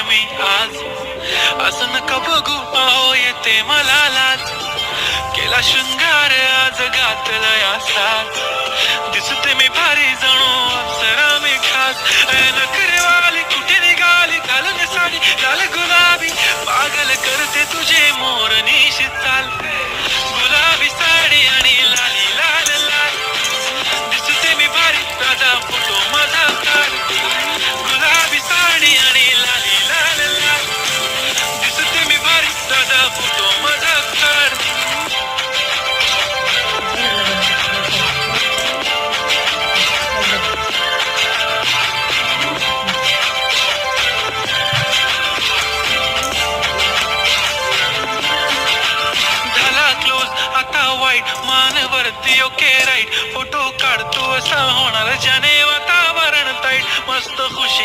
मी आज. असं नका बघू अहो येते मला लाज. केला शृंगार आज घातलाय असाच. दिसते मी भारी जणू अप्सरा मी खास. नखरेवाली कुठे निघाली घालून साडी लाल गुलाबी. पागल करते तुझे मोरनीशी चाल. गुलाबी साडी आणि लाली लाल लाल. दिसते मी भारी ताजा फोटो माझा काढ. गुलाबी साडी आणि लाली लाल लाल. दिसते मी भारी ताजा फोटो माझा काढ. झाला क्लोज आता वाईट मानवरती ओके राईट. फोटो काढतो असा होणार ज्याने वातावरण ताईट. मस्त खुशी